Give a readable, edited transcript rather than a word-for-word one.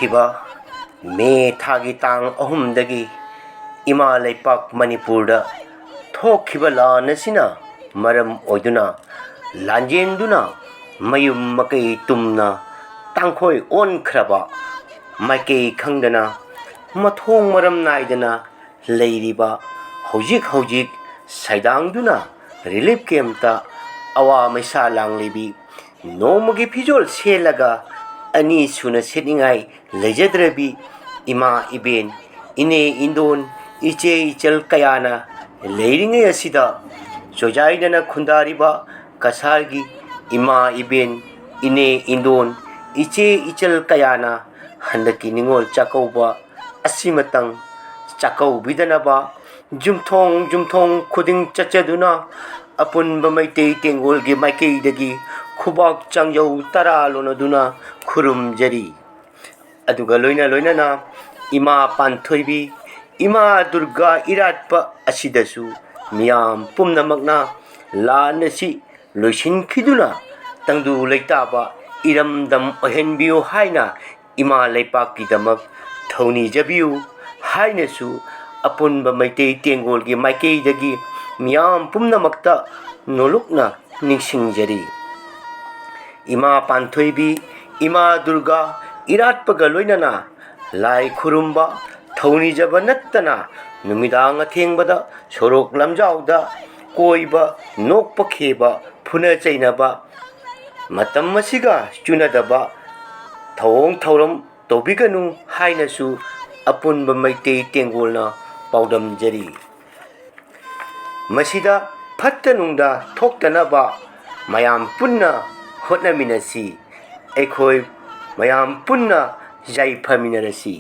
ꯍꯧꯈꯤꯕ ꯃꯦ ꯊꯥꯒꯤ ꯇꯥꯡ 3ꯗꯒꯤ ꯏꯃꯥ ꯂꯩꯄꯥꯛ ꯃꯅꯤꯄꯨꯔꯗ ꯊꯣꯛꯈꯤꯕ ꯂꯥꯟ ꯑꯁꯤꯅ ꯃꯔꯝ ꯑꯣꯏꯗꯨꯅ ꯂꯥꯟꯖꯦꯟꯗꯨꯅ ꯃꯌꯨꯝ ꯃꯀꯩ ꯇꯨꯝꯅ ꯇꯥꯡꯈꯣꯏ ꯑꯣꯟꯈ꯭ꯔꯕ ꯃꯥꯏꯀꯩ ꯈꯪꯗꯅ ꯃꯊꯣꯡ ꯃꯔꯝ ꯅꯥꯏꯗꯅ ꯂꯩꯔꯤꯕ ꯍꯧꯖꯤꯛ ꯁꯩꯗꯥꯡꯗꯨꯅ ꯔꯤꯂꯤꯞ ꯀꯦꯝꯞꯇ ꯑꯋꯥ ꯃꯩꯁꯥ ꯂꯥꯡꯂꯤꯕꯤ ꯅꯣꯡꯃꯒꯤ ꯐꯤꯖꯣꯜ ꯁꯦꯠꯂꯒ ꯑꯅꯤ ꯁꯨꯅ ꯁꯦꯠꯅꯤꯡꯉꯥꯏ ꯂꯩꯖꯗ꯭ꯔꯕꯤ ꯏꯃꯥ ꯏꯕꯦꯟ ꯏꯅꯦ ꯏꯟꯗꯣꯟ ꯏꯆꯦ ꯏꯆꯜ ꯀꯌꯥꯅ ꯂꯩꯔꯤꯉꯩ ꯑꯁꯤꯗ ꯆꯣꯏꯖꯥꯏꯗꯅ ꯈꯨꯟꯗꯥꯔꯤꯕ ꯀꯁꯥꯔꯒꯤ ꯏꯃꯥ ꯏꯕꯦꯟ ꯏꯅꯦ ꯏꯟꯗꯣꯟ ꯏꯆꯦ ꯏꯆꯜ ꯀꯌꯥꯅ ꯍꯟꯗꯛꯀꯤ ꯅꯤꯡꯉꯣꯜ ꯆꯥꯛꯀꯧꯕ ꯑꯁꯤꯃꯇꯪ ꯆꯥꯛꯀꯧꯕꯤꯗꯅꯕ ꯌꯨꯝꯊꯣꯡ ꯈꯨꯗꯤꯡ ꯆꯠꯆꯗꯨꯅ ꯑꯄꯨꯟꯕ ꯃꯩꯇꯩ ꯇꯦꯡꯒꯣꯜꯒꯤ ꯃꯥꯏꯀꯩꯗꯒꯤ ꯈꯨꯕꯥꯛ ꯆꯥꯡꯖꯧ ꯇꯔꯥ ꯂꯣꯟꯅꯗꯨꯅ ꯈꯨꯔꯨꯝꯖꯔꯤ꯫ ꯑꯗꯨꯒ ꯂꯣꯏꯅꯅ ꯏꯃꯥ ꯄꯥꯟꯊꯣꯏꯕꯤ ꯏꯃꯥ ꯗꯨꯔꯒꯥ ꯏꯔꯥꯠꯄ ꯑꯁꯤꯗꯁꯨ ꯃꯤꯌꯥꯝ ꯄꯨꯝꯅꯃꯛꯅ ꯂꯥꯟ ꯑꯁꯤ ꯂꯣꯏꯁꯤꯟꯈꯤꯗꯨꯅ ꯇꯪꯗꯨ ꯂꯩꯇꯥꯕ ꯏꯔꯝꯗꯝ ꯑꯣꯏꯍꯟꯕꯤꯌꯨ ꯍꯥꯏꯅ ꯏꯃꯥ ꯂꯩꯄꯥꯛꯀꯤꯗꯃꯛ ꯊꯧꯅꯤꯖꯕꯤꯌꯨ ꯍꯥꯏꯅꯁꯨ ꯑꯄꯨꯟꯕ ꯃꯩꯇꯩ ꯇꯦꯡꯒꯣꯜꯒꯤ ꯃꯥꯏꯀꯩꯗꯒꯤ ꯃꯤꯌꯥꯝ ꯄꯨꯝꯅꯃꯛꯇ ꯅꯣꯂꯨꯛꯅ ꯅꯤꯡꯁꯤꯡꯖꯔꯤ꯫ ꯏꯃꯥ ꯄꯥꯟꯊꯣꯏꯕꯤ ꯏꯃꯥ ꯗꯨꯔꯒꯥ ꯏꯔꯥꯠꯄꯒ ꯂꯣꯏꯅꯅ ꯂꯥꯏ ꯈꯨꯔꯨꯝꯕ ꯊꯧꯅꯤꯖꯕ ꯅꯠꯇꯅ ꯅꯨꯃꯤꯗꯥꯡ ꯑꯊꯦꯡꯕꯗ ꯁꯣꯔꯣꯛ ꯂꯝꯖꯥꯎꯗ ꯀꯣꯏꯕ ꯅꯣꯛꯄ ꯈꯦꯕ ꯐꯨꯅ ꯆꯩꯅꯕ ꯃꯇꯝ ꯑꯁꯤꯒ ꯆꯨꯅꯗꯕ ꯊꯧꯑꯣꯡ ꯊꯧꯔꯝ ꯇꯧꯕꯤꯒꯅꯨ ꯍꯥꯏꯅꯁꯨ ꯑꯄꯨꯟꯕ ꯃꯩꯇꯩ ꯇꯦꯡꯒꯣꯜꯅ ꯄꯥꯎꯗꯝꯖꯔꯤ꯫ ꯃꯁꯤꯗ ꯐꯠꯇ ꯅꯨꯡꯗ ꯊꯣꯛꯇꯅꯕ ꯃꯌꯥꯝ ꯄꯨꯟꯅ ꯍꯣꯠꯅꯃꯤꯟꯅꯁꯤ, ꯑꯩꯈꯣꯏ ꯃꯌꯥꯝ ꯄꯨꯟꯅ ꯌꯥꯏꯐꯃꯤꯟꯅꯔꯁꯤ꯫